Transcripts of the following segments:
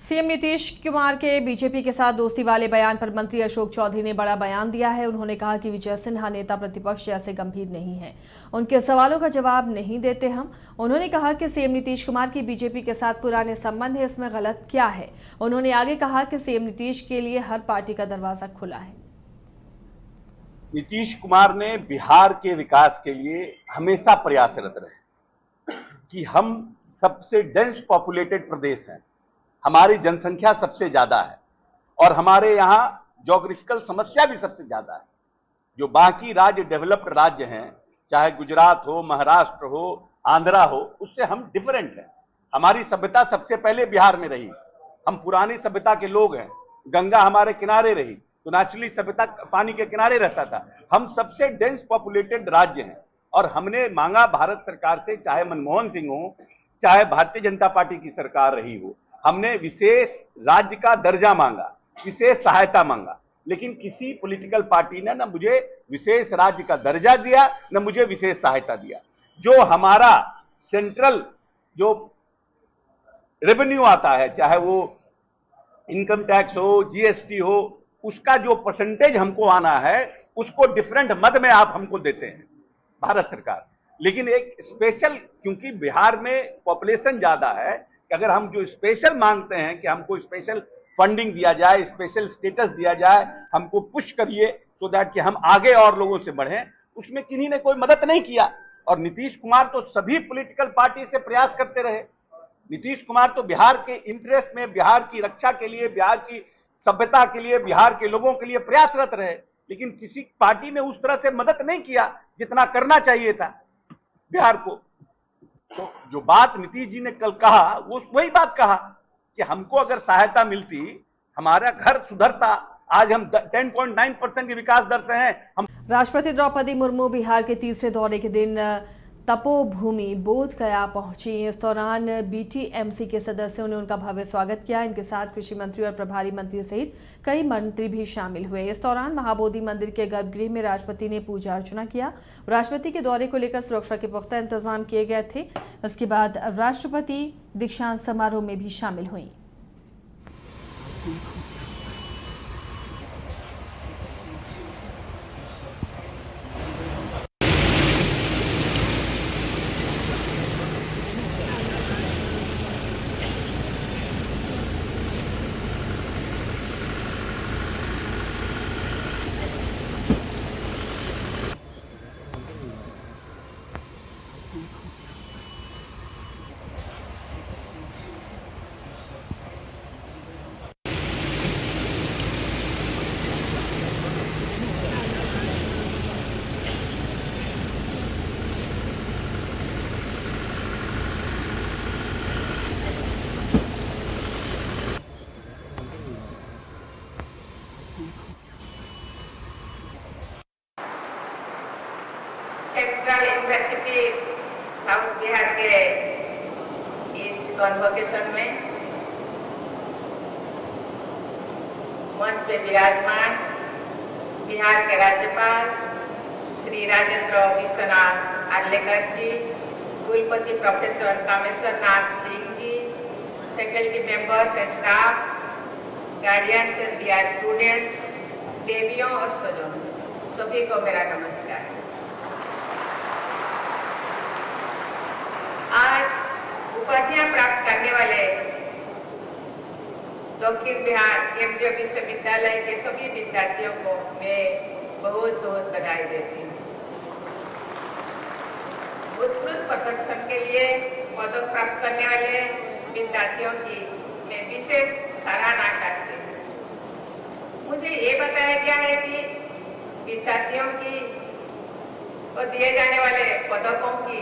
CM Nitish Kumar के BJP के साथ दोस्ती वाले बयान पर मंत्री अशोक चौधरी ने बड़ा बयान दिया है। उन्होंने कहा कि विजय सिन्हा नेता प्रतिपक्ष जैसे गंभीर नहीं है, उनके सवालों का जवाब नहीं देते हम। उन्होंने कहा कि सीएम नीतीश कुमार की बीजेपी के साथ पुराने संबंध है, इसमें गलत क्या है। उन्होंने आगे कहा कि सीएम नीतीश के लिए हर पार्टी का दरवाजा खुला है। नीतीश कुमार ने बिहार के विकास के लिए हमेशा प्रयासरत रहे कि हम सबसे डेंस पॉपुलेटेड प्रदेश हैं, हमारी जनसंख्या सबसे ज्यादा है और हमारे यहाँ ज्योग्राफिकल समस्या भी सबसे ज्यादा है। जो बाकी राज्य डेवलप्ड राज्य हैं, चाहे गुजरात हो, महाराष्ट्र हो, आंध्रा हो, उससे हम डिफरेंट हैं। हमारी सभ्यता सबसे पहले बिहार में रही, हम पुरानी सभ्यता के लोग हैं। गंगा हमारे किनारे रही तो नेचुरली सभ्यता पानी के किनारे रहता था। हम सबसे डेंस पॉपुलेटेड राज्य हैं और हमने मांगा भारत सरकार से, चाहे मनमोहन सिंह हो, चाहे भारतीय जनता पार्टी की सरकार रही हो, हमने विशेष राज्य का दर्जा मांगा, विशेष सहायता मांगा, लेकिन किसी पॉलिटिकल पार्टी ने न मुझे विशेष राज्य का दर्जा दिया, न मुझे विशेष सहायता दिया। जो हमारा सेंट्रल जो रेवेन्यू आता है, चाहे वो इनकम टैक्स हो, जीएसटी हो, उसका जो परसेंटेज हमको आना है, उसको डिफरेंट मद में आप हमको देते हैं भारत सरकार। लेकिन एक स्पेशल, क्योंकि बिहार में पॉपुलेशन ज्यादा है, कि अगर हम जो स्पेशल मांगते हैं कि हमको स्पेशल फंडिंग दिया जाए, स्पेशल स्टेटस दिया जाए, हमको पुश करिए सो दैट कि हम आगे और लोगों से बढ़ें, उसमें किन्हीं ने कोई मदद नहीं किया। और नीतीश कुमार तो सभी पॉलिटिकल पार्टी से प्रयास करते रहे। नीतीश कुमार तो बिहार के इंटरेस्ट में, बिहार की रक्षा के लिए, बिहार की सभ्यता के लिए, बिहार के लोगों के लिए प्रयासरत रहे, लेकिन किसी पार्टी ने उस तरह से मदद नहीं किया जितना करना चाहिए था बिहार को। तो जो बात नीतीश जी ने कल कहा, वो वही बात कहा कि हमको अगर सहायता मिलती, हमारा घर सुधरता। आज हम 10.9% की विकास दर से हैं। हम राष्ट्रपति द्रौपदी मुर्मू बिहार के तीसरे दौरे के दिन तपोभूमि बोध गया पहुंची। इस दौरान बीटीएमसी के सदस्यों ने उनका भव्य स्वागत किया। इनके साथ कृषि मंत्री और प्रभारी मंत्री सहित कई मंत्री भी शामिल हुए। इस दौरान महाबोधि मंदिर के गर्भगृह में राष्ट्रपति ने पूजा अर्चना किया। राष्ट्रपति के दौरे को लेकर सुरक्षा के पुख्ता इंतजाम किए गए थे। उसके बाद राष्ट्रपति दीक्षांत समारोह में भी शामिल हुई। सेंट्रल यूनिवर्सिटी साउथ बिहार के इस कॉन्वोकेशन में मंच पे विराजमान बिहार के राज्यपाल श्री राजेंद्र विश्वनाथ आर्लेकर जी, कुलपति professor Kameshwar Nath Singh ji, faculty members and staff, guardians and dear students, देवियों और स्वजनों, सभी को मेरा नमस्कार। आज उपाधियां प्राप्त करने वाले दक्षिण बिहार केंद्रीय विश्वविद्यालय के सभी विद्यार्थियों को मैं बहुत बहुत बधाई देती हूँ। उत्कृष्ट प्रदर्शन के लिए पदक प्राप्त करने वाले विद्यार्थियों की मैं विशेष सराहना करती हूँ। मुझे ये बताया गया है कि विद्यार्थियों की को दिए जाने वाले पदकों की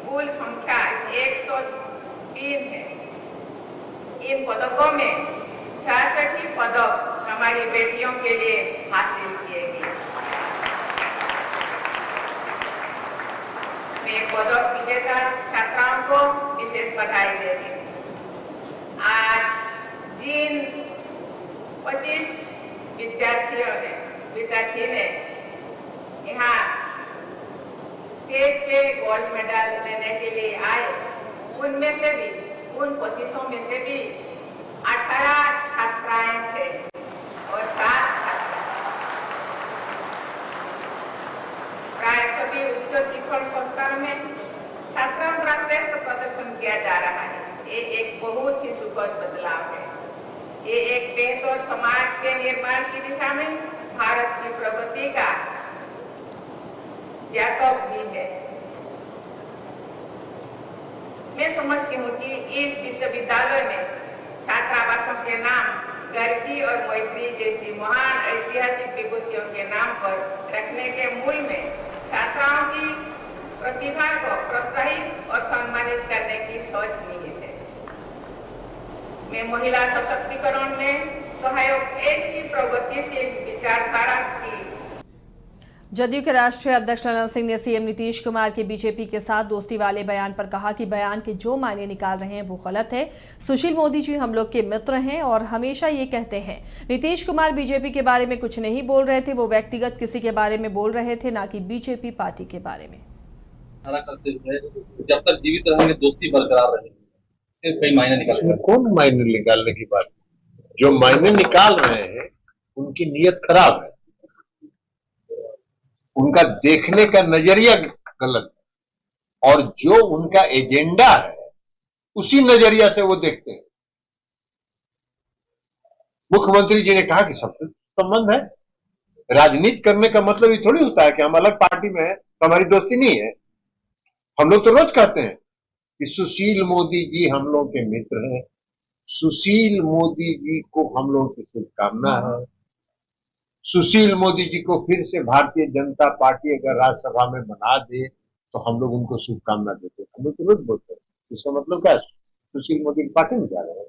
कुल संख्या 103 है। इन पदकों में 66 पदक हमारी बेटियों के लिए हासिल किए गए। मैं पदक विजेता छात्राओं को विशेष बधाई देती हूँ। आज जिन 25 विद्यार्थी ने यहाँ स्टेज पे गोल्ड मेडल लेने के लिए आए, उनमें से भी उन 25 में से भी 18 सुखद बदलाव है। ये एक बेहतर समाज के निर्माण की दिशा में भारत की प्रगति का ज्ञातक भी है। मैं समझती हूँ कि इस विश्वविद्यालय में छात्रावासों के नाम गर्गी और मैत्री जैसी महान ऐतिहासिक विभूतियों के नाम पर रखने के मूल में छात्राओं की प्रतिभा को प्रोत्साहित और सम्मानित करने की सोच निहित है। मैं महिला सशक्तिकरण में सहायक ऐसी प्रगतिशील विचारधारा की। जदयू के राष्ट्रीय अध्यक्ष ललन सिंह ने सीएम नीतीश कुमार के बीजेपी के साथ दोस्ती वाले बयान पर कहा कि बयान के जो मायने निकाल रहे हैं वो गलत है। सुशील मोदी जी हम लोग के मित्र हैं और हमेशा ये कहते हैं। नीतीश कुमार बीजेपी के बारे में कुछ नहीं बोल रहे थे, वो व्यक्तिगत किसी के बारे में बोल रहे थे, ना कि बीजेपी पार्टी के बारे में। करते हुए जब तक जीवित रहेंगे दोस्ती बरकरार रहेगी। कई मायने निकाल, कौन मायने निकालने की बात? जो मायने निकाल रहे हैं उनकी नीयत खराब है, उनका देखने का नजरिया गलत है और जो उनका एजेंडा है उसी नजरिया से वो देखते हैं। मुख्यमंत्री जी ने कहा कि सबसे संबंध है। राजनीति करने का मतलब ये थोड़ी होता है कि हम अलग पार्टी में हैं तो हमारी दोस्ती नहीं है। हम लोग तो रोज कहते हैं कि सुशील मोदी जी हम लोग के मित्र हैं। सुशील मोदी जी को हम लोग की शुभकामना है। सुशील मोदी जी को फिर से भारतीय जनता पार्टी अगर राज्यसभा में बना दे तो हम लोग उनको शुभकामना देते हैं। हम लोग तो रोज बोलते हैं। इसका मतलब क्या है? सुशील मोदी की पार्टी में जा रहे हैं।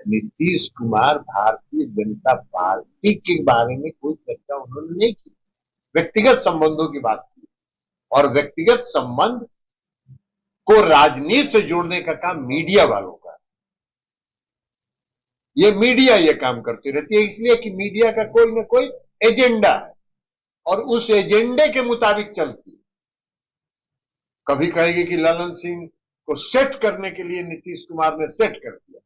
नीतीश कुमार भारतीय जनता पार्टी के बारे में कोई चर्चा उन्होंने नहीं की, व्यक्तिगत संबंधों की बात की और व्यक्तिगत संबंध को राजनीति से जोड़ने का काम मीडिया वालों का है। ये मीडिया ये काम करती रहती है इसलिए कि मीडिया का कोई ना कोई एजेंडा है और उस एजेंडे के मुताबिक चलती है। कभी कहेगी कि ललन सिंह को सेट करने के लिए नीतीश कुमार ने सेट कर दिया,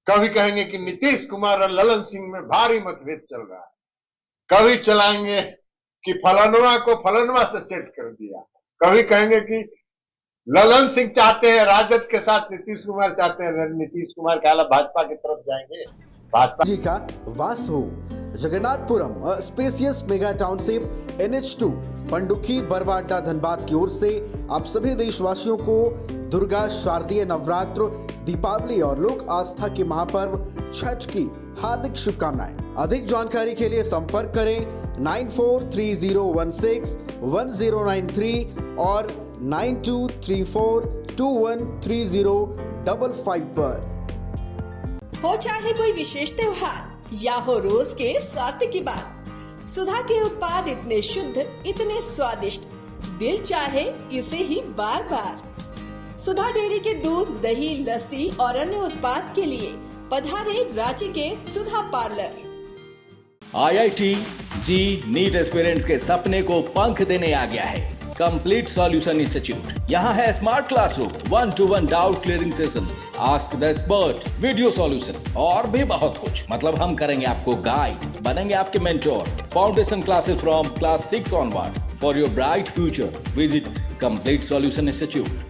कभी कहेंगे कि नीतीश कुमार और ललन सिंह में भारी मतभेद चल रहा है, कभी चलाएंगे कि फलानवा को फलानवा से सेट कर दिया, कभी कहेंगे कि ललन सिंह चाहते हैं राजद के साथ नीतीश कुमार चाहते हैं नीतीश कुमार के अलावा भाजपा की तरफ जाएंगे। भाजपा जी का वास हो Jagannathpuram spacious mega township NH2 Pandukhi Barwada Dhanbad की ओर से आप सभी देशवासियों को दुर्गा शारदीय नवरात्र दीपावली और लोक आस्था के महापर्व छठ की हार्दिक शुभकामनाएं। अधिक जानकारी के लिए संपर्क करें 9430161093 और 9234213055 पर। हो चाहे कोई विशेष त्योहार या हो रोज के स्वास्थ्य की बात, सुधा के उत्पाद इतने शुद्ध, इतने स्वादिष्ट, दिल चाहे इसे ही बार बार। सुधा डेयरी के दूध, दही, लस्सी और अन्य उत्पाद के लिए पधारे रांची के सुधा पार्लर। IIT जी नीट एस्पिरेंट्स के सपने को पंख देने आ गया है कंप्लीट सॉल्यूशन इंस्टीट्यूट। यहाँ है smart classroom, 1-to-1 doubt clearing session, ask the expert, video solution और भी बहुत कुछ। मतलब हम करेंगे आपको गाइड, बनेंगे आपके mentor. Foundation classes from class 6 onwards for your bright future. Visit complete solution institute.